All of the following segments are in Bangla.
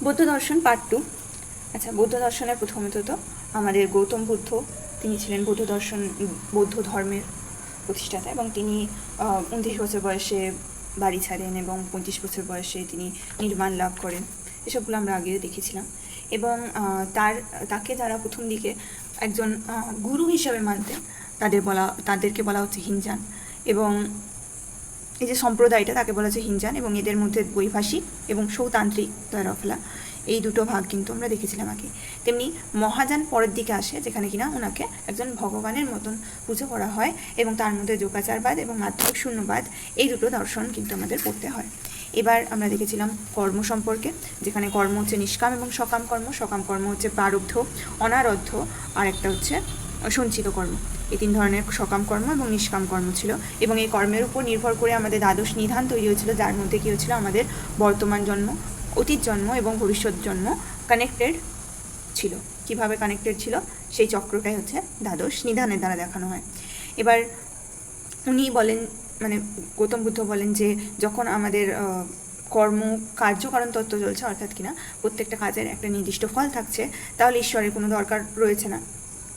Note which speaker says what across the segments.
Speaker 1: বৌদ্ধ দর্শন পার্ট 2। আচ্ছা, বৌদ্ধ দর্শনের প্রথমত তো আমাদের গৌতম বুদ্ধ, তিনি ছিলেন বৌদ্ধ ধর্মের প্রতিষ্ঠাতা, এবং তিনি 29 বছর বয়সে বাড়ি ছাড়েন এবং 35 বছর বয়সে তিনি নির্বাণ লাভ করেন। এসবগুলো আমরা আগে দেখেছিলাম। এবং তাকে যারা প্রথম দিকে একজন গুরু হিসাবে মানতেন তাদেরকে বলা হচ্ছে হিনজান, এবং এই যে সম্প্রদায়টা তাকে বলা হচ্ছে হিনজান, এবং এদের মধ্যে বৈভাষিক এবং সৌতান্ত্রিক দ্বারফলা এই দুটো ভাগ কিন্তু আমরা দেখেছিলাম আগে। তেমনি মহাযান পরের দিকে আসে, যেখানে কিনা ওনাকে একজন ভগবানের মতন পুজো করা হয়, এবং তার মধ্যে যোগাচারবাদ এবং মাধ্যমিক শূন্যবাদ এই দুটো দর্শন কিন্তু আমাদের পড়তে হয়। এবার আমরা দেখেছিলাম কর্ম সম্পর্কে, যেখানে কর্ম হচ্ছে নিষ্কাম এবং সকাম কর্ম। সকাম কর্ম হচ্ছে প্রারব্ধ, অনারব্ধ, আর একটা হচ্ছে সঞ্চিত কর্ম। এই 3 ধরনের সকাম কর্ম এবং নিষ্কাম কর্ম ছিল, এবং এই কর্মের উপর নির্ভর করে আমাদের দ্বাদশ নিধান তৈরি হয়েছিল, যার মধ্যে কী হয়েছিল, আমাদের বর্তমান জন্ম, অতীত জন্ম এবং ভবিষ্যৎ জন্ম কানেক্টেড ছিল। কিভাবে কানেক্টেড ছিল সেই চক্রটাই হচ্ছে দ্বাদশ নিধানের দ্বারা দেখানো হয়। এবার উনি বলেন, মানে গৌতম বুদ্ধ বলেন যে যখন আমাদের কার্যকারণ তত্ত্ব চলছে, অর্থাৎ কিনা প্রত্যেকটা কাজের একটা নির্দিষ্ট ফল থাকছে, তাহলে ঈশ্বরের কোনো দরকার রয়েছে না।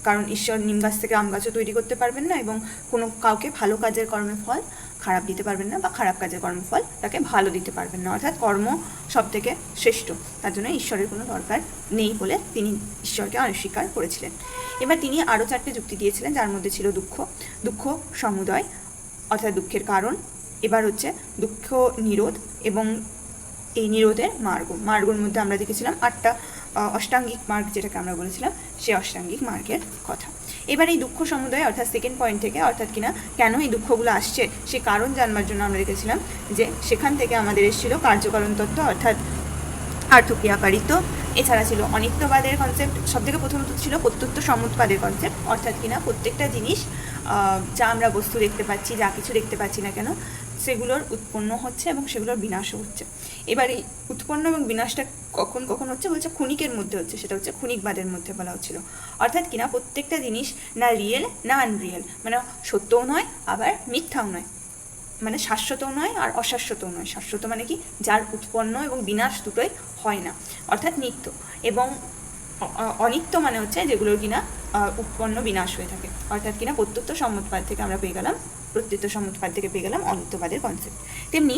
Speaker 1: কারণ ঈশ্বর নিম গাছ থেকে আম গাছও তৈরি করতে পারবেন না, এবং কাউকে ভালো কাজের কর্মের ফল খারাপ দিতে পারবেন না, বা খারাপ কাজের কর্মফল তাকে ভালো দিতে পারবেন না। অর্থাৎ কর্ম সব থেকে শ্রেষ্ঠ, তার জন্য ঈশ্বরের কোনো দরকার নেই বলে তিনি ঈশ্বরকে অস্বীকার করেছিলেন। এবার তিনি আরও 4টে যুক্তি দিয়েছিলেন, যার মধ্যে ছিল দুঃখ সমুদয়, অর্থাৎ দুঃখের কারণ। এবার হচ্ছে দুঃখ নিরোধ, এবং এই নিরোধের মার্গের মধ্যে আমরা দেখেছিলাম 8টা অষ্টাঙ্গিক মার্গ, যেটাকে আমরা বলেছিলাম, সেই অষ্টাঙ্গিক মার্গের কথা। এবার এই দুঃখ সমুদয় অর্থাৎ সেকেন্ড পয়েন্ট থেকে, অর্থাৎ কিনা কেন এই দুঃখগুলো আসছে সেই কারণ জানবার জন্য আমরা দেখেছিলাম যে সেখান থেকে আমাদের এসেছিল কার্যকারণ তত্ত্ব, অর্থাৎ আর্থক্রিয়াকারিত্ব। এছাড়া ছিল অনিত্যবাদের কনসেপ্ট, সবথেকে প্রথমত ছিল প্রত্যুত্ব সমুৎপাদের কনসেপ্ট, অর্থাৎ কিনা প্রত্যেকটা জিনিস যা আমরা বস্তু দেখতে পাচ্ছি, যা কিছু দেখতে পাচ্ছি না কেন, সেগুলোর উৎপন্ন হচ্ছে এবং সেগুলোর বিনাশও হচ্ছে। এবার এই উৎপন্ন এবং বিনাশটা কখন কখন হচ্ছে বলছে ক্ষণিকের মধ্যে হচ্ছে, সেটা হচ্ছে ক্ষণিকবাদের মধ্যে বলা হচ্ছিল। অর্থাৎ কিনা প্রত্যেকটা জিনিস না রিয়েল না আনরিয়েল, মানে সত্যও নয় আবার মিথ্যাও নয়, মানে শাশ্বতও নয় আর অশাশ্বতও নয়। শাশ্বত মানে কি, যার উৎপন্ন এবং বিনাশ দুটোই হয় না, অর্থাৎ নিত্য। এবং অনিত্য মানে হচ্ছে যেগুলোর কিনা উৎপন্ন বিনাশ হয়ে থাকে, অর্থাৎ কিনা প্রত্যুত্ব সমুৎপাদ থেকে আমরা পেয়ে গেলাম অনিত্যবাদের কনসেপ্ট। তেমনি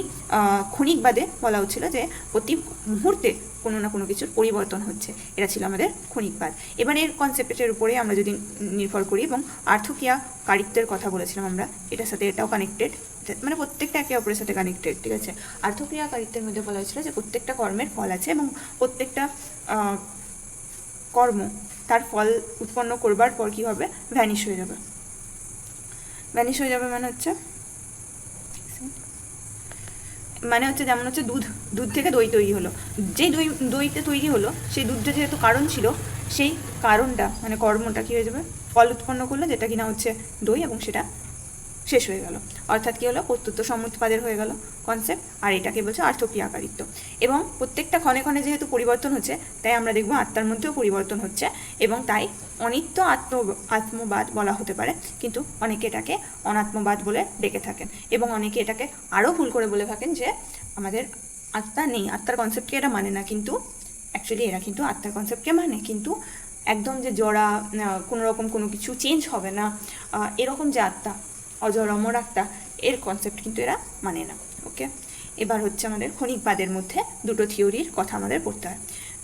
Speaker 1: ক্ষণিকবাদে বলা হচ্ছিল যে প্রতি মুহূর্তে কোনো না কোনো কিছুর পরিবর্তন হচ্ছে, এটা ছিল আমাদের ক্ষণিকবাদ। এবার এর কনসেপ্টের উপরে আমরা যদি নির্ভর করি, এবং আর্থক্রিয়াকারিত্বের কথা বলেছিলাম আমরা, এটার সাথে এটাও কানেক্টেড, মানে প্রত্যেকটা একে অপরের সাথে কানেক্টেড, ঠিক আছে। আর্থক্রিয়াকারিত্বের মধ্যে বলা হয়েছিল যে প্রত্যেকটা কর্মের ফল আছে, এবং প্রত্যেকটা কর্ম তার ফল উৎপন্ন করবার পর কী হবে, ভ্যানিশ হয়ে যাবে। মানে হচ্ছে যেমন হচ্ছে দুধ থেকে দই তৈরি হলো, যেই দইতে তৈরি হলো সেই দুধটা যেহেতু কারণ ছিল, সেই কারণটা মানে কর্মটা কী হয়ে যাবে, ফল উৎপন্ন করলো, যেটা কিনা হচ্ছে দই, এবং সেটা শেষ হয়ে গেল। অর্থাৎ কী হলো, প্রত্যুত্ব সমুৎপাদের হয়ে গেল কনসেপ্ট, আর এটাকে বলছে আর্থক্রিয়াকারিত্ব। এবং প্রত্যেকটা ক্ষণে ক্ষণে যেহেতু পরিবর্তন হচ্ছে, তাই আমরা দেখব আত্মার মধ্যেও পরিবর্তন হচ্ছে, এবং তাই অনিত্য আত্মবাদ বলা হতে পারে, কিন্তু অনেকে এটাকে অনাত্মবাদ বলে ডেকে থাকেন, এবং অনেকে এটাকে আরও ভুল করে বলে থাকেন যে আমাদের আত্মা নেই, আত্মার কনসেপ্টকে এরা মানে না, কিন্তু অ্যাকচুয়ালি এরা কিন্তু আত্মার কনসেপ্টকে মানে, কিন্তু একদম যে জড়া কোনো রকম কোনো কিছু চেঞ্জ হবে না এরকম যে আত্মা, অজর অমর আত্মা, এর কনসেপ্ট কিন্তু এরা মানে না। ওকে, এবার হচ্ছে আমাদের ক্ষণিকবাদের মধ্যে দুটো থিওরির কথা আমাদের পড়তে হয়,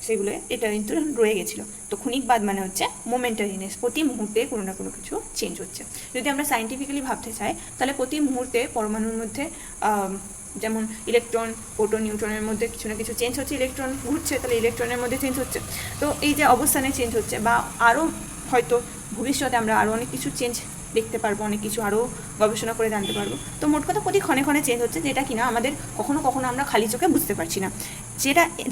Speaker 1: সেগুলো এটা কিন্তু রয়ে গেছিলো। তো ক্ষণিকবাদ মানে হচ্ছে মোমেন্টারিনেস, প্রতি মুহূর্তে কোনো না কোনো কিছু চেঞ্জ হচ্ছে। যদি আমরা সায়েন্টিফিক্যালি ভাবতে চাই, তাহলে প্রতি মুহূর্তে পরমাণুর মধ্যে যেমন ইলেকট্রন, প্রোটন, নিউট্রনের মধ্যে কিছু না কিছু চেঞ্জ হচ্ছে, ইলেকট্রন ঘুরছে, তাহলে ইলেকট্রনের মধ্যে চেঞ্জ হচ্ছে। তো এই যে অবস্থানে চেঞ্জ হচ্ছে, বা আরও হয়তো ভবিষ্যতে আমরা আরও অনেক কিছু চেঞ্জ দেখতে পারবো, অনেক কিছু আরও গবেষণা করে জানতে পারবো। তো মোট কথা প্রতি ক্ষণে ক্ষণে চেঞ্জ হচ্ছে, যেটা কিনা আমাদের কখনো কখনো আমরা খালি চোখে বুঝতে পারছি না।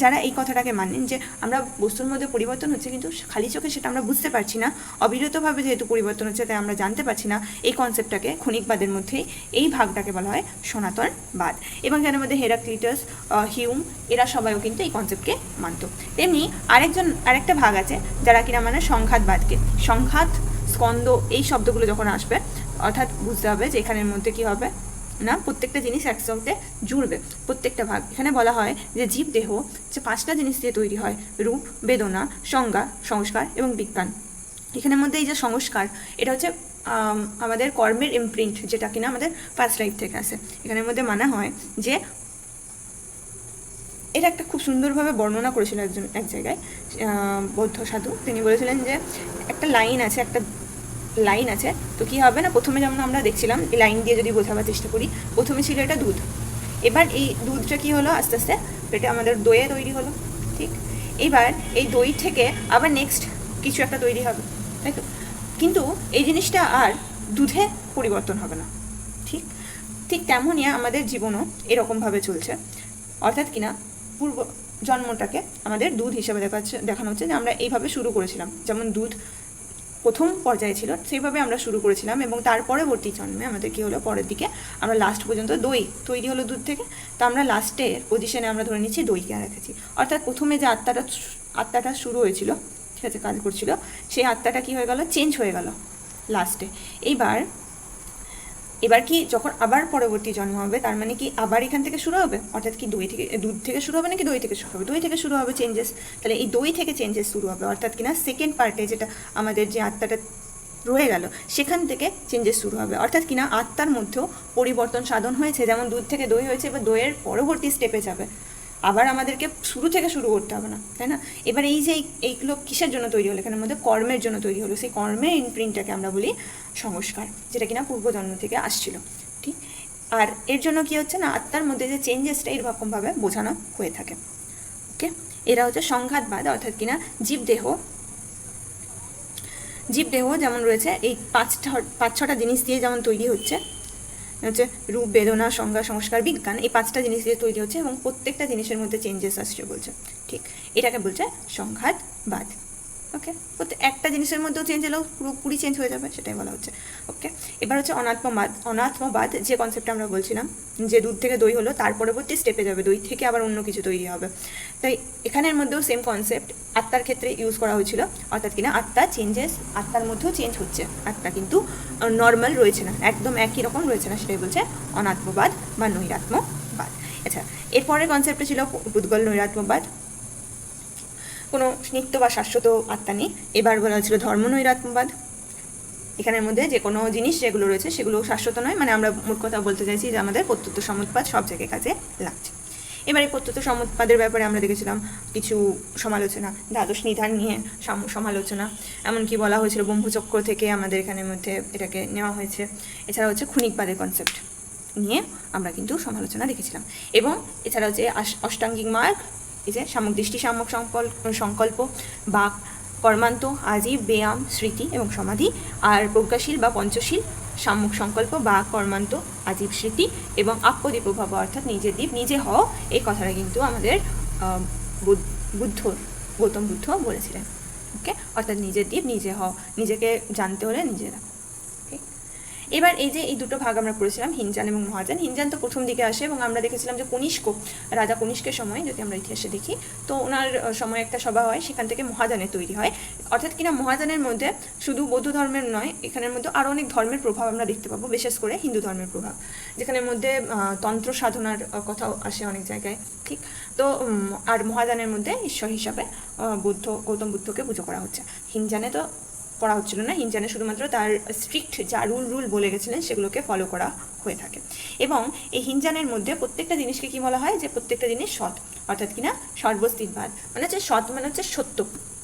Speaker 1: যারা এই কথাটাকে মানেন যে আমরা বস্তুর মধ্যে পরিবর্তন হচ্ছে, কিন্তু খালি চোখে সেটা আমরা বুঝতে পারছি না, অবিরতভাবে যেহেতু পরিবর্তন হচ্ছে তাই আমরা জানতে পারছি না, এই কনসেপ্টটাকে ক্ষণিকবাদের মধ্যেই এই ভাগটাকে বলা হয় সনাতনবাদ। এবং যার মধ্যে হেরাক্লিটাস, হিউম, এরা সবাইও কিন্তু এই কনসেপ্টকে মানত। তেমনি আরেকটা ভাগ আছে যারা কিনা মানে সংঘাতবাদকে, সংঘাত, স্কন্দ, এই শব্দগুলো যখন আসবে, অর্থাৎ বুঝতে হবে যে এখানের মধ্যে কী হবে, না প্রত্যেকটা জিনিস একসাথে জুড়বে, প্রত্যেকটা ভাগ। এখানে বলা হয় যে জীব দেহ যে 5টা জিনিস দিয়ে তৈরি হয়, রূপ, বেদনা, সংজ্ঞা, সংস্কার এবং বিজ্ঞান। এখানের মধ্যে এই যে সংস্কার, এটা হচ্ছে আমাদের কর্মের ইমপ্রিন্ট, যেটা কিনা আমাদের পাস্ট লাইফ থেকে আসে। এখানের মধ্যে মানা হয় যে এটা একটা খুব সুন্দরভাবে বর্ণনা করেছিল এক জায়গায় বৌদ্ধ সাধু। তিনি বলেছিলেন যে একটা লাইন আছে, তো কী হবে না, প্রথমে যেমন আমরা দেখছিলাম এই লাইন দিয়ে যদি বোঝাবার চেষ্টা করি, প্রথমে ছিল এটা দুধ, এবার এই দুধটা কী হলো, আস্তে আস্তে এটা আমাদের দইয়ে তৈরি হলো, ঠিক। এবার এই দই থেকে আবার নেক্সট কিছু একটা তৈরি হবে, তাই তো। কিন্তু এই জিনিসটা আর দুধে পরিবর্তন হবে না, ঠিক। ঠিক তেমনই আমাদের জীবনও এরকমভাবে চলছে, অর্থাৎ কিনা পূর্ব জন্মটাকে আমাদের দুধ হিসেবে দেখানো হচ্ছে যে আমরা এইভাবে শুরু করেছিলাম, যেমন দুধ প্রথম পর্যায়ে ছিল সেইভাবে আমরা শুরু করেছিলাম, এবং তার পরবর্তী জন্মে আমাদের কী হলো, পরের দিকে আমরা লাস্ট পর্যন্ত দই তৈরি হলো দুধ থেকে, তো আমরা লাস্টের পজিশনে আমরা ধরে নিচ্ছি দইকে রেখেছি। অর্থাৎ প্রথমে যে আত্মাটা শুরু হয়েছিল, ঠিক আছে, কাজ করছিল, সেই আত্মাটা কী হয়ে গেল, চেঞ্জ হয়ে গেল লাস্টে। এবার কি যখন আবার পরবর্তী জন্ম হবে, তার মানে কি আবার এখান থেকে শুরু হবে, অর্থাৎ কি দুধ থেকে শুরু হবে নাকি দই থেকে শুরু হবে, দই থেকে শুরু হবে চেঞ্জেস। তাহলে এই দই থেকে চেঞ্জেস শুরু হবে, অর্থাৎ কিনা সেকেন্ড পার্টে যেটা আমাদের যে আত্মাটা রয়ে গেল সেখান থেকে চেঞ্জেস শুরু হবে, অর্থাৎ কিনা আত্মার মধ্যেও পরিবর্তন সাধন হয়েছে। যেমন দুধ থেকে দই হয়েছে, এবার দইয়ের পরবর্তী স্টেপে যাবে, আবার আমাদেরকে শুরু থেকে শুরু করতে হবে না, তাই না। এবার এই যে এইগুলো কিসের জন্য তৈরি হলো, এখানের মধ্যে কর্মের জন্য তৈরি হলো, সেই কর্মের ইমপ্রিন্টটাকে আমরা বলি সংস্কার, যেটা কিনা পূর্বজন্ম থেকে আসছিল, ঠিক। আর এর জন্য কি হচ্ছে না, আত্মার মধ্যে যে চেঞ্জেসটা এরকমভাবে বোঝানো হয়ে থাকে, ওকে। এরা হচ্ছে সংঘাতবাদ, অর্থাৎ কিনা জীবদেহ যেমন রয়েছে এই 5-6টা জিনিস দিয়ে যেমন তৈরি হচ্ছে রূপ, বেদনা, সংজ্ঞা, সংস্কার, বিজ্ঞান, এই 5টা জিনিস দিয়ে তৈরি হচ্ছে, এবং প্রত্যেকটা জিনিসের মধ্যে চেঞ্জেস আসছে বলছে, ঠিক। এটাকে বলছে সংঘাতবাদ, ওকে। একটা জিনিসের মধ্যেও চেঞ্জ এলেও পুরোপুরি চেঞ্জ হয়ে যাবে, সেটাই বলা হচ্ছে, ওকে। এবার হচ্ছে অনাত্মবাদ, যে কনসেপ্টটা আমরা বলছিলাম যে দুধ থেকে দই হলো, তার পরবর্তী স্টেপে যাবে, দই থেকে আবার অন্য কিছু তৈরি হবে। তাই এখানের মধ্যেও সেম কনসেপ্ট আত্মার ক্ষেত্রে ইউজ করা হয়েছিল, অর্থাৎ কিনা আত্মার মধ্যেও চেঞ্জ হচ্ছে, আত্মা কিন্তু নর্মাল রয়েছে না, একদম একই রকম রয়েছে না, সেটাই বলছে অনাত্মবাদ বা নৈরাত্মবাদ। আচ্ছা, এরপরের কনসেপ্টটা ছিল পুদ্গল নৈরাত্মবাদ, কোনো নিত্য বা শাশ্বত আত্মা নেই। এবার বলা হয়েছিল ধর্ম নৈরাত্মবাদ, এখানের মধ্যে যে কোনো জিনিস যেগুলো রয়েছে সেগুলো শাশ্বত নয়, মানে আমরা মোট কথা বলতে চাইছি যে আমাদের প্রত্যুত্ত সমুৎপাদ সব জায়গায় কাজে লাগছে। এবার এই প্রত্যুত্ত সমুৎপাদের ব্যাপারে আমরা দেখেছিলাম কিছু সমালোচনা, দ্বাদশ নিধান নিয়ে সমালোচনা, এমনকি বলা হয়েছিল ব্রহ্মচক্র থেকে আমাদের এখানের মধ্যে এটাকে নেওয়া হয়েছে। এছাড়া হচ্ছে ক্ষণিকবাদের কনসেপ্ট নিয়ে আমরা কিন্তু সমালোচনা দেখেছিলাম, এবং এছাড়া হচ্ছে অষ্টাঙ্গিক মার্গ, এই যে সামক দৃষ্টি, সামক সংকল্প, বাক, কর্মান্ত, আজীব, ব্যায়াম, স্মৃতি এবং সমাধি, আর প্রজ্ঞাশীল বা পঞ্চশীল, সাম্যক সংকল্প, বাক, কর্মান্ত, আজীব, স্মৃতি এবং আত্মদীপভাব, অর্থাৎ নিজের দ্বীপ নিজে হও, এই কথাটা কিন্তু আমাদের গৌতম বুদ্ধ বলেছিলেন, ওকে। অর্থাৎ নিজের দ্বীপ নিজে হও, নিজেকে জানতে হলে নিজেরা। এবার এই যে এই দুটো ভাগ আমরা পড়েছিলাম, হিনজান এবং মহাযান। হিনজান তো প্রথম দিকে আসে, এবং আমরা দেখেছিলাম যে রাজা কনিষ্কের সময় যদি আমরা ইতিহাসে দেখি, তো ওনার সময় একটা সভা হয়, সেখান থেকে মহাযানের তৈরি হয়, অর্থাৎ কিনা মহাযানের মধ্যে শুধু বৌদ্ধ ধর্মের নয়, এখানের মধ্যে আরও অনেক ধর্মের প্রভাব আমরা দেখতে পাবো, বিশেষ করে হিন্দু ধর্মের প্রভাব, যেখানের মধ্যে তন্ত্র সাধনার কথাও আসে অনেক জায়গায়, ঠিক। তো আর মহাযানের মধ্যে ঈশ্বর হিসাবে গৌতম বুদ্ধকে পুজো করা হচ্ছে। হিনজানে তো করা হচ্ছিল না, হিনজানে শুধুমাত্র তার স্ট্রিক্ট যা রুল বলে গেছিলেন সেগুলোকে ফলো করা হয়ে থাকে। এবং এই হিনজানের মধ্যে প্রত্যেকটা জিনিসকে কি বলা হয়, যে প্রত্যেকটা জিনিস সৎ, অর্থাৎ কিনা সর্বস্থিতবাদ, মানে হচ্ছে সৎ মানে হচ্ছে সত্য,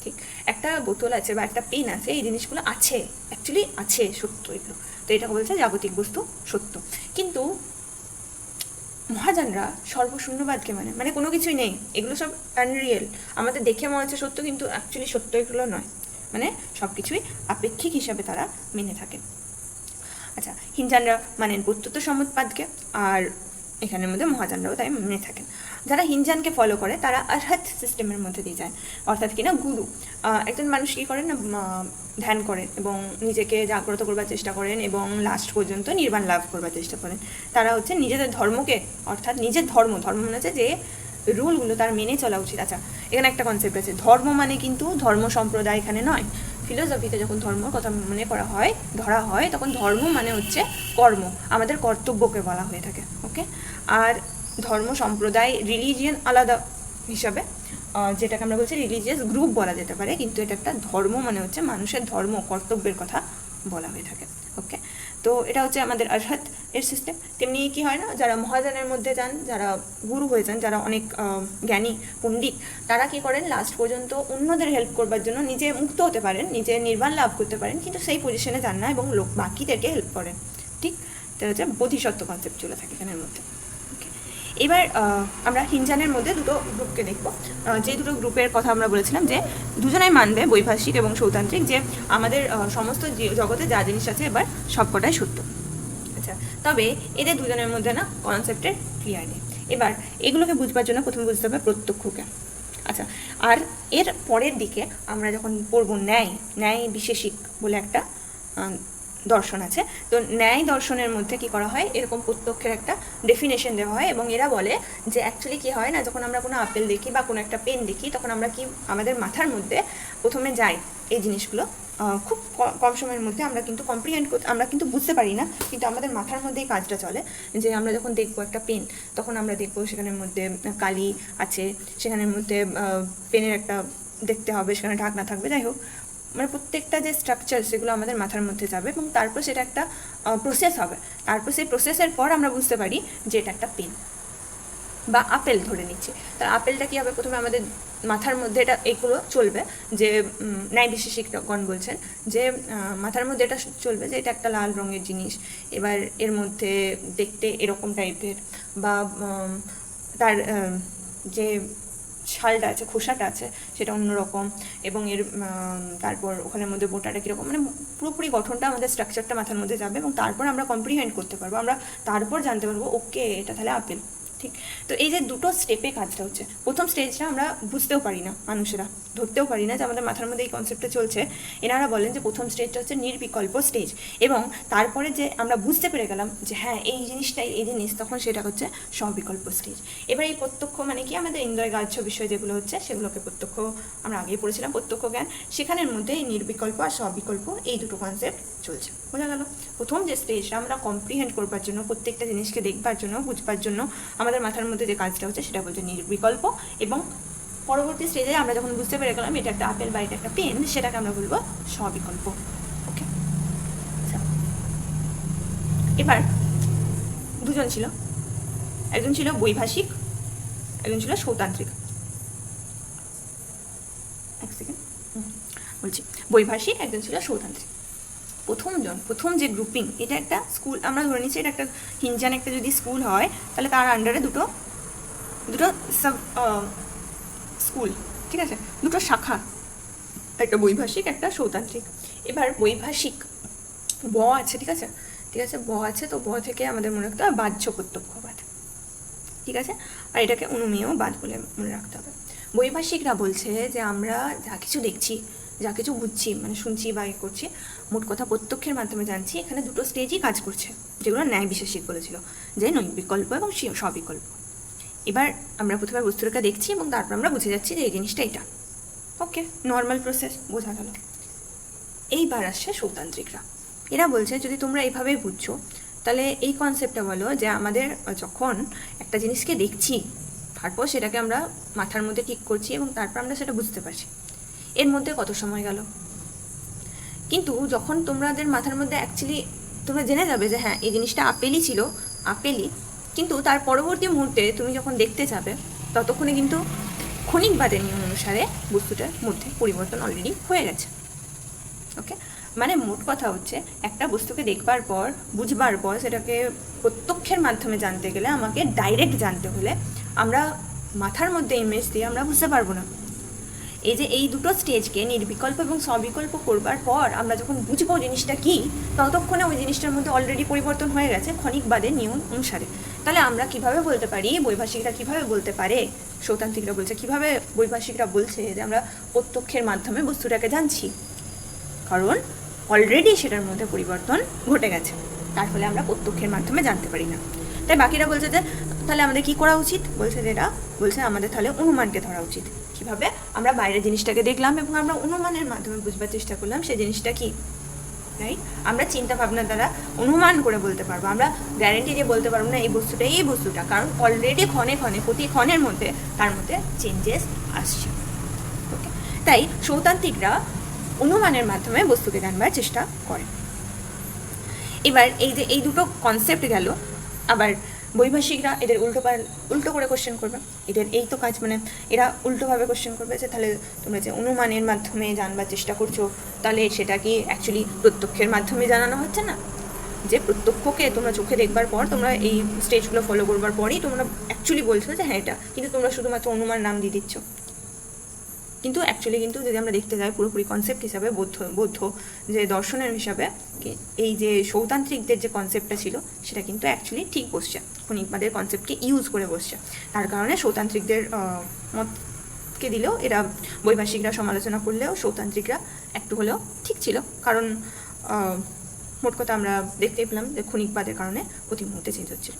Speaker 1: ঠিক। একটা বোতল আছে বা একটা পেন আছে, এই জিনিসগুলো আছে, অ্যাকচুয়ালি আছে, সত্য এগুলো, তো এটাকে বলছে জাগতিক বস্তু সত্য। কিন্তু মহাযানরা সর্বশূন্যবাদকে মানে কোনো কিছুই নেই, এগুলো সব আনরিয়েল, আমাদের দেখে মনে হচ্ছে সত্য, কিন্তু অ্যাকচুয়ালি সত্য এগুলো নয়, মানে সব কিছুই আপেক্ষিক হিসাবে তারা মেনে থাকেন। আচ্ছা, হিনজানরা মানেন প্রত্যুত্ত সমুৎপাদকে, আর এখানের মধ্যে মহাযানরাও তাই মেনে থাকেন। যারা হিনজানকে ফলো করে তারা আরহাত সিস্টেমের মধ্যে দিয়ে যায়, অর্থাৎ কিনা গুরু, একজন মানুষ কী করেন না, ধ্যান করেন এবং নিজেকে জাগ্রত করবার চেষ্টা করেন, এবং লাস্ট পর্যন্ত নির্বাণ লাভ করবার চেষ্টা করেন। তারা হচ্ছে নিজেদের ধর্মকে, অর্থাৎ নিজের ধর্ম মনে হচ্ছে যে রুলগুলো তার মেনে চলা উচিত। আচ্ছা, এখানে একটা কনসেপ্ট আছে, ধর্ম মানে কিন্তু ধর্ম সম্প্রদায় এখানে নয়, ফিলোসফিতে যখন ধর্মর কথা মনে করা হয়, ধরা হয়, তখন ধর্ম মানে হচ্ছে কর্ম, আমাদের কর্তব্যকে বলা হয়ে থাকে। ওকে, আর ধর্ম সম্প্রদায় রিলিজিয়ান আলাদা হিসাবে, যেটাকে আমরা বলছি রিলিজিয়াস গ্রুপ বলা যেতে পারে, কিন্তু এটা একটা ধর্ম মানে হচ্ছে মানুষের ধর্ম কর্তব্যের কথা বলা হয়ে থাকে। ওকে, তো এটা হচ্ছে আমাদের আরহাত এর সিস্টেম। তেমনি কি হয় না, যারা মহাজানের মধ্যে যান, যারা গুরু হয়ে যান, যারা অনেক জ্ঞানী পণ্ডিত, তারা কি করেন লাস্ট পর্যন্ত অন্যদের হেল্প করবার জন্য নিজে মুক্ত হতে পারেন, নিজে নির্বাণ লাভ করতে পারেন, কিন্তু সেই পজিশনে যান না এবং বাকিদেরকে হেল্প করেন। ঠিক, এটা হচ্ছে বোধিসত্ত্ব কনসেপ্ট চলে থাকে এখানের মধ্যে। এবার আমরা হিনজানের মধ্যে দুটো গ্রুপকে দেখব। যে দুটো গ্রুপের কথা আমরা বলেছিলাম যে দুজনাই মানবে, বৈভাষিক এবং সৌতান্ত্রিক, যে আমাদের সমস্ত জগতে যা জিনিস আছে এবার সবকটাই সত্য। আচ্ছা, তবে এদের দুজনের মধ্যে না কনসেপ্টের ক্লিয়ার নেই। এবার এগুলোকে বুঝবার জন্য প্রথমে বুঝতে হবে প্রত্যক্ষকে। আচ্ছা, আর এর পরের দিকে আমরা যখন পড়ব ন্যায় বিশেষিক বলে একটা দর্শন আছে। তো ন্যায় দর্শনের মধ্যে কি করা হয়, এরকম প্রত্যক্ষের একটা ডেফিনেশন দেওয়া হয়, এবং এরা বলে যে অ্যাকচুয়ালি কি হয় না, যখন আমরা কোনো আপেল দেখি বা কোনো একটা পেন দেখি, তখন আমরা কি আমাদের মাথার মধ্যে প্রথমে যাই এই জিনিসগুলো, খুব কম সময়ের মধ্যে আমরা কিন্তু কম্প্রিহেন্ড করতে, আমরা কিন্তু বুঝতে পারি না, কিন্তু আমাদের মাথার মধ্যেই কাজটা চলে। যে আমরা যখন দেখবো একটা পেন, তখন আমরা দেখবো সেখানের মধ্যে কালি আছে, সেখানের মধ্যে পেনের একটা দেখতে হবে, সেখানে ঢাকনা থাকবে, যাই হোক, মানে প্রত্যেকটা যে স্ট্রাকচার সেগুলো আমাদের মাথার মধ্যে যাবে, এবং তারপর সেটা একটা প্রসেস হবে। তারপর সেই প্রসেসের পর আমরা বুঝতে পারি যে এটা একটা পেন বা আপেল ধরে নিচ্ছি। তার আপেলটা কী হবে, প্রথমে আমাদের মাথার মধ্যে এটা এগুলো চলবে, যে ন্যায় বিশেষজ্ঞগণ বলছেন যে মাথার মধ্যে এটা চলবে যে এটা একটা লাল রঙের জিনিস, এবার এর মধ্যে দেখতে এরকম টাইপের, বা তার যে ছালটা আছে, খোসাটা আছে, সেটা অন্যরকম, এবং এর তারপর ওখানের মধ্যে বোটাটা কীরকম, মানে পুরোপুরি গঠনটা আমাদের স্ট্রাকচারটা মাথার মধ্যে যাবে, এবং তারপর আমরা কম্প্রিহেন্ড করতে পারবো, আমরা তারপর জানতে পারবো ওকে এটা তাহলে আপেল। ঠিক, তো এই যে দুটো স্টেপে কাজটা হচ্ছে। প্রথম স্টেজটা আমরা বুঝতেও পারি না, মানুষেরা ধরতেও পারি না যে আমাদের মাথার মধ্যে এই কনসেপ্টটা চলছে। এনারা বলেন যে প্রথম স্টেজটা হচ্ছে নির্বিকল্প স্টেজ, এবং তারপরে যে আমরা বুঝতে পেরে গেলাম যে হ্যাঁ এই জিনিসটাই এই জিনিস, তখন সেটা হচ্ছে সবিকল্প স্টেজ। এবার এই প্রত্যক্ষ মানে কি, আমাদের ইন্দ্রিয় গ্রাহ্য বিষয় যেগুলো হচ্ছে সেগুলোকে প্রত্যক্ষ, আমরা আগেই পড়েছিলাম প্রত্যক্ষ জ্ঞান, সেখানের মধ্যে এই নির্বিকল্প আর সবিকল্প এই দুটো কনসেপ্ট চলছে। বোঝা গেল? প্রথম যে স্টেজটা আমরা কম্প্রিহেন্ড করবার জন্য, প্রত্যেকটা জিনিসকে দেখবার জন্য, বুঝবার জন্য আমাদের মাথার মধ্যে যে কাজটা হচ্ছে সেটা বলছে নির্বিকল্প, এবং পরবর্তী স্টেজে আমরা যখন বুঝতে পেরে গেলাম এটা একটা আপেল বা এটা একটা পেন, সেটাকে আমরা বলবো সবিকল্প। ওকে, এবার দুজন ছিল, একজন ছিল বৈভাষিক, একজন ছিল সৌতান্ত্রিক। এক সেকেন্ড বলছি, বৈভাষিক, একজন ছিল সৌতান্ত্রিক। প্রথম যে গ্রুপিং, এটা একটা স্কুল, আমরা ধরে নিচ্ছি এটা একটা হিনজান একটা যদি স্কুল হয়, তাহলে তার আন্ডারে দুটো সাব স্কুল, ঠিক আছে, দুটো শাখা, একটা বৈভাষিক, একটা সৌতান্ত্রিক। এবার বৈভাষিক ব আছে, ঠিক আছে, ব আছে, তো ব থেকে আমাদের মনে রাখতে হবে বাহ্য প্রত্যক্ষবাদ, ঠিক আছে, আর এটাকে অনুমেয় বাদ বলে মনে রাখতে হবে। বৈভাষিকরা বলছে যে আমরা যা কিছু দেখছি, যা কিছু বুঝছি, মানে শুনছি বা করছি, মোট কথা প্রত্যক্ষের মাধ্যমে জানছি, এখানে দুটো স্টেজই কাজ করছে, যেগুলো ন্যায় বিশেষিক বলেছিল, যে নৈবিকল্প এবং সবিকল্প। এবার আমরা প্রথমে বস্তুটাকে দেখছি এবং তারপর আমরা বুঝে যাচ্ছি যে এই জিনিসটা এটা। ওকে, নর্মাল প্রসেস, বোঝা গেল। এইবার আসছে সৌতান্ত্রিকরা। এরা বলছে যদি তোমরা এইভাবেই বুঝছো, তাহলে এই কনসেপ্টটা বলো যে আমাদের যখন একটা জিনিসকে দেখছি, তারপর সেটাকে আমরা মাথার মধ্যে ঠিক করছি এবং তারপর আমরা সেটা বুঝতে পারছি, এর মধ্যে কত সময় গেল? কিন্তু যখন তোমাদের মাথার মধ্যে অ্যাকচুয়ালি তোমরা জেনে যাবে যে হ্যাঁ এই জিনিসটা আপেলই ছিল, আপেলই, কিন্তু তার পরবর্তী মুহূর্তে তুমি যখন দেখতে যাবে, ততক্ষণে কিন্তু ক্ষণিকবাদের নিয়ম অনুসারে বস্তুটার মধ্যে পরিবর্তন অলরেডি হয়ে গেছে। ওকে, মানে মোট কথা হচ্ছে একটা বস্তুকে দেখবার পর, বুঝবার পর, সেটাকে প্রত্যক্ষের মাধ্যমে জানতে গেলে, আমাকে ডাইরেক্ট জানতে হলে, আমরা মাথার মধ্যে ইমেজ দিয়ে আমরা বুঝতে পারবো না। এই যে এই দুটো স্টেজকে নির্বিকল্প এবং সবিকল্প করবার পর আমরা যখন বুঝবো জিনিসটা কী, ততক্ষণে ওই জিনিসটার মধ্যে অলরেডি পরিবর্তন হয়ে গেছে ক্ষণিকবাদের নিয়ম অনুসারে। তাহলে আমরা কিভাবে বলতে পারি, বৈভাষিকরা কিভাবে বলতে পারে, সৌতান্ত্রিকরা বলছে কিভাবে, বৈভাষিকরা বলছে যে আমরা প্রত্যক্ষের মাধ্যমে বস্তুটাকে জানছি, কারণ অলরেডি সেটার মধ্যে পরিবর্তন ঘটে গেছে, তার ফলে আমরা প্রত্যক্ষের মাধ্যমে জানতে পারি না। তাই বাকিরা বলছে যে তাহলে আমাদের কী করা উচিত, বলছে যেটা বলছে আমাদের তাহলে অনুমানকে ধরা উচিত। কীভাবে আমরা বাইরের জিনিসটাকে দেখলাম এবং আমরা অনুমানের মাধ্যমে বুঝবার চেষ্টা করলাম সেই জিনিসটা কি, রাইট? আমরা চিন্তা ভাবনার দ্বারা অনুমান করে বলতে পারবো, আমরা গ্যারেন্টি দিয়ে বলতে পারবো না এই বস্তুটা, কারণ অলরেডি ক্ষণে প্রতি ক্ষণের মধ্যে তার মধ্যে চেঞ্জেস আসছে। ওকে, তাই সৌতান্ত্রিকরা অনুমানের মাধ্যমে বস্তুকে জানবার চেষ্টা করে। এবার এই দুটো কনসেপ্ট গেল, আবার বৈভাষিকরা এদের উল্টো করে কোশ্চেন করবে। এদের এই তো কাজ, মানে এরা উল্টোভাবে কোশ্চেন করবে যে তাহলে তোমরা যে অনুমানের মাধ্যমে জানবার চেষ্টা করছো, তাহলে সেটা কি অ্যাকচুয়ালি প্রত্যক্ষের মাধ্যমে জানানো হচ্ছে না? যে প্রত্যক্ষকে তোমরা চোখে দেখবার পর তোমরা এই স্টেজগুলো ফলো করবার পরই তোমরা অ্যাকচুয়ালি বলছো যে হ্যাঁ এটা, কিন্তু তোমরা শুধুমাত্র অনুমান নাম দিয়ে দিচ্ছ। কিন্তু অ্যাকচুয়ালি কিন্তু যদি আমরা দেখতে যাই পুরোপুরি কনসেপ্ট হিসাবে বৌদ্ধ যে দর্শনের হিসাবে এই যে সৌতান্ত্রিকদের যে কনসেপ্টটা ছিল সেটা কিন্তু অ্যাকচুয়ালি ঠিক বসছে, ক্ষণিকবাদের কনসেপ্টকে ইউজ করে বসছে। তার কারণে সৌতান্ত্রিকদের মতকে দিলেও এরা বৈভাষিকরা সমালোচনা করলেও সৌতান্ত্রিকরা একটু হলেও ঠিক ছিল, কারণ মোট কথা আমরা দেখতেই পেলাম যে ক্ষণিকবাদের কারণে প্রতি মুহূর্তে চেঞ্জ হচ্ছিল।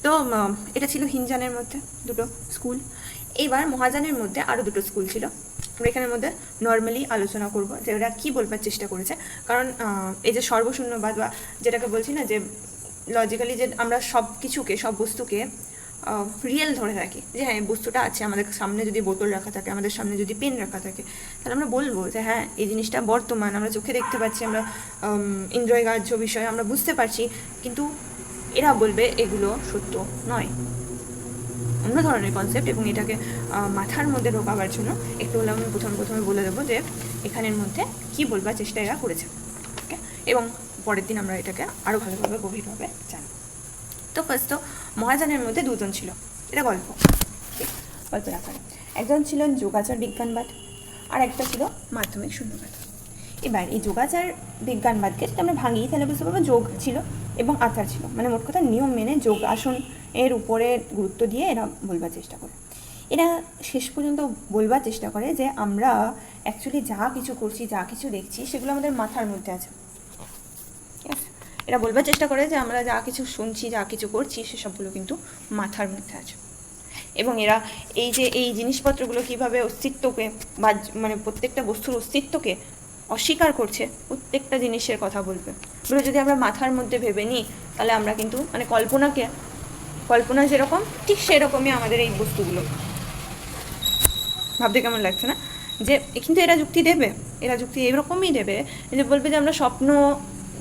Speaker 1: তো এটা ছিল হিনজানের মধ্যে দুটো স্কুল। এবার মহাযানের মধ্যে আরও দুটো স্কুল ছিল। আমরা এখানের মধ্যে নর্মালি আলোচনা করব যে ওরা কী বলবার চেষ্টা করেছে, কারণ এই যে সর্বশূন্যবাদ বা যেটাকে বলছি না যে লজিক্যালি যে আমরা সব কিছুকে, সব বস্তুকে রিয়েল ধরে রাখি, যে হ্যাঁ বস্তুটা আছে, আমাদের সামনে যদি বোতল রাখা থাকে, আমাদের সামনে যদি পেন রাখা থাকে, তাহলে আমরা বলবো যে হ্যাঁ এই জিনিসটা বর্তমান, আমরা চোখে দেখতে পাচ্ছি, আমরা ইন্দ্রিয়গ্রাহ্য বিষয় আমরা বুঝতে পারছি, কিন্তু এরা বলবে এগুলো সত্য নয়, অন্য ধরনের কনসেপ্ট। এবং এটাকে মাথার মধ্যে ঢোকাবার জন্য একটু হলে আমি প্রথমে বলে দেবো যে এখানের মধ্যে কী বলবার চেষ্টা এরা করেছে। ওকে, এবং পরের দিন আমরা এটাকে আরও ভালোভাবে গভীরভাবে জানব। তো ফার্স্ট তো মহাযানের মধ্যে দুজন ছিল, এটা গল্পের আকারে। একজন ছিলেন যোগাচার বিজ্ঞানবাদ আর একটা ছিল মাধ্যমিক শূন্যবাদ। এবার এই যোগাচার বিজ্ঞানবাদকে যদি আমরা ভাঙি তাহলে বুঝতে পারবো যোগ ছিল এবং আচার ছিল, মানে মোট কথা নিয়ম মেনে যোগ আসন এর উপরে গুরুত্ব দিয়ে এরা বলবার চেষ্টা করে। এরা শেষ পর্যন্ত বলবার চেষ্টা করে যে আমরা অ্যাকচুয়ালি যা কিছু করছি, যা কিছু দেখছি, সেগুলো আমাদের মাথার মধ্যে আছে। এরা বলবার চেষ্টা করে যে আমরা যা কিছু শুনছি, যা কিছু করছি, সেসবগুলো কিন্তু মাথার মধ্যে আছে। এবং এরা এই জিনিসপত্রগুলো কীভাবে অস্তিত্বকে বা মানে প্রত্যেকটা বস্তুর অস্তিত্বকে অস্বীকার করছে, প্রত্যেকটা জিনিসের কথা বলবে। এগুলো যদি আমরা মাথার মধ্যে ভেবে নিই তাহলে আমরা কিন্তু মানে কল্পনা যেরকম ঠিক সেরকমই আমাদের এই বস্তুগুলো। ভাবতে কেমন লাগছে না? যে কিন্তু এরা যুক্তি এরকমই দেবে যে বলবে যে আমরা স্বপ্ন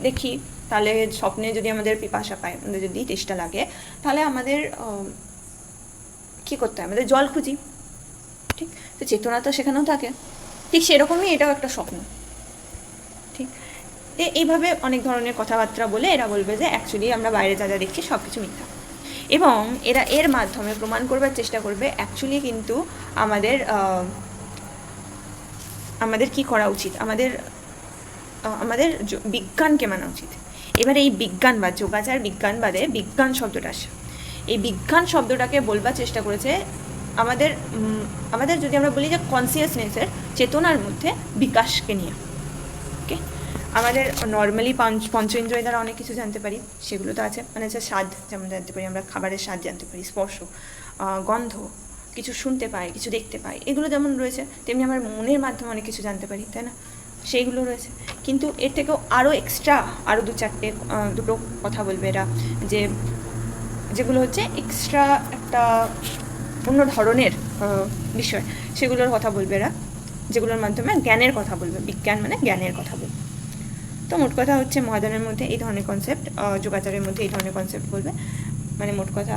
Speaker 1: দেখি, তাহলে স্বপ্নে যদি আমাদের পিপাসা পায়, আমাদের যদি তেষ্টা লাগে, তাহলে আমাদের কী করতে হয়, আমাদের জল খুঁজি, ঠিক? তো চেতনা তো সেখানেও থাকে, ঠিক সেরকমই এটাও একটা স্বপ্ন, ঠিক? এইভাবে অনেক ধরনের কথাবার্তা বলে এরা বলবে যে অ্যাকচুয়ালি আমরা বাইরে যা যা দেখছি সব কিছু মিথ্যা। এবং এরা এর মাধ্যমে প্রমাণ করবার চেষ্টা করবে অ্যাকচুয়ালি কিন্তু আমাদের কি করা উচিত, আমাদের বিজ্ঞানকে মানা উচিত। এবারে এই বিজ্ঞানবাদ, যোগাচার বিজ্ঞানবাদে বিজ্ঞান শব্দটা আসে। এই বিজ্ঞান শব্দটাকে বলবার চেষ্টা করেছে আমাদের যদি আমরা বলি যে কনসিয়াসনেসের, চেতনার মধ্যে বিকাশকে নিয়ে। ওকে, আমাদের নর্মালি পঞ্চ ইন্দ্রিয় দ্বারা অনেক কিছু জানতে পারি, সেগুলো তো আছে, মানে হচ্ছে স্বাদ যেমন জানতে পারি, আমরা খাবারের স্বাদ জানতে পারি, স্পর্শ, গন্ধ, কিছু শুনতে পাই, কিছু দেখতে পাই, এগুলো যেমন রয়েছে, তেমনি আমার মনের মাধ্যমে অনেক কিছু জানতে পারি, তাই না? সেইগুলো রয়েছে। কিন্তু এর থেকেও আরও এক্সট্রা আরও দুটো কথা বলবে এরা, যেগুলো হচ্ছে এক্সট্রা একটা অন্য ধরনের বিষয়, সেগুলোর কথা বলবে এরা, যেগুলোর মাধ্যমে জ্ঞানের কথা বলবে। বিজ্ঞান মানে জ্ঞানের কথা বলবে। তো মোট কথা হচ্ছে মহাযানের মধ্যে এই ধরনের কনসেপ্ট, যোগাচারের মধ্যে এই ধরনের কনসেপ্ট বলবে। মানে মোট কথা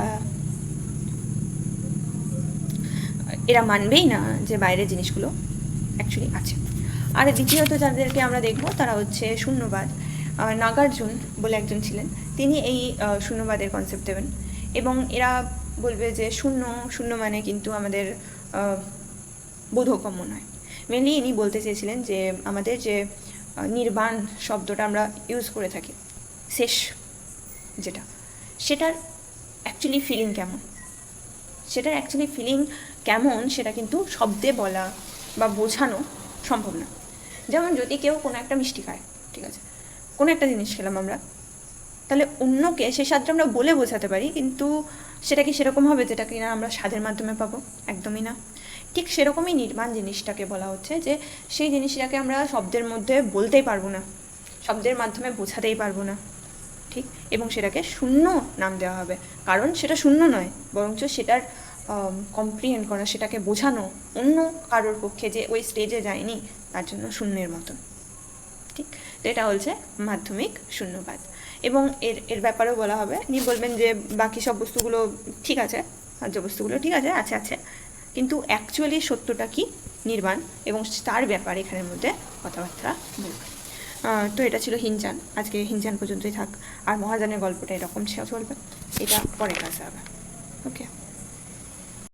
Speaker 1: এরা মানবেই না যে বাইরের জিনিসগুলো অ্যাকচুয়ালি আছে। আর দ্বিতীয়ত যাদেরকে আমরা দেখব তারা হচ্ছে শূন্যবাদ। নাগার্জুন বলে একজন ছিলেন, তিনি এই শূন্যবাদের কনসেপ্ট দেবেন। এবং এরা বলবে যে শূন্য মানে কিন্তু আমাদের বোধগম্য নয়। মেনলি ইনি বলতে চেয়েছিলেন যে আমাদের যে নির্বাণ শব্দটা আমরা ইউজ করে থাকি, শেষ যেটা, সেটার অ্যাকচুয়ালি ফিলিং কেমন সেটা কিন্তু শব্দে বলা বা বোঝানো সম্ভব না। যেমন যদি কেউ কোনো একটা মিষ্টি খায়, ঠিক আছে, কোনো একটা জিনিস খেলাম আমরা, তাহলে অন্যকে সেই স্বাদটা আমরা বলে বোঝাতে পারি, কিন্তু সেটা কি সেরকম হবে যেটা কিনা আমরা স্বাদের মাধ্যমে পাবো? একদমই না। ঠিক সেরকমই নির্বাণ জিনিসটাকে বলা হচ্ছে, যে সেই জিনিসটাকে আমরা শব্দের মধ্যে বলতেই পারবো না, শব্দের মাধ্যমে বোঝাতেই পারবো না, ঠিক, এবং সেটাকে শূন্য নাম দেওয়া হবে, কারণ সেটা শূন্য নয়, বরঞ্চ সেটার কম্প্রিহেন্ড করা, সেটাকে বোঝানো অন্য কারোর পক্ষে যে ওই স্টেজে যায়নি তার জন্য শূন্যের মতন, ঠিক। তো এটা হচ্ছে মাধ্যমিক শূন্যবাদ। এবং এর এর ব্যাপারেও বলা হবে, ইনি বলবেন যে বাকি সব বস্তুগুলো ঠিক আছে, যে বস্তুগুলো ঠিক আছে আছে আছে, কিন্তু অ্যাকচুয়ালি সত্যটা কি নির্বাণ, এবং তার ব্যাপারে এখানের মধ্যে কথাবার্তা বলবে। তো এটা ছিল হিনচান, আজকে হিনচান পর্যন্তই থাক, আর মহাযানের গল্পটা এরকম চলবে, এটা পরে ক্লাসে হবে। ওকে।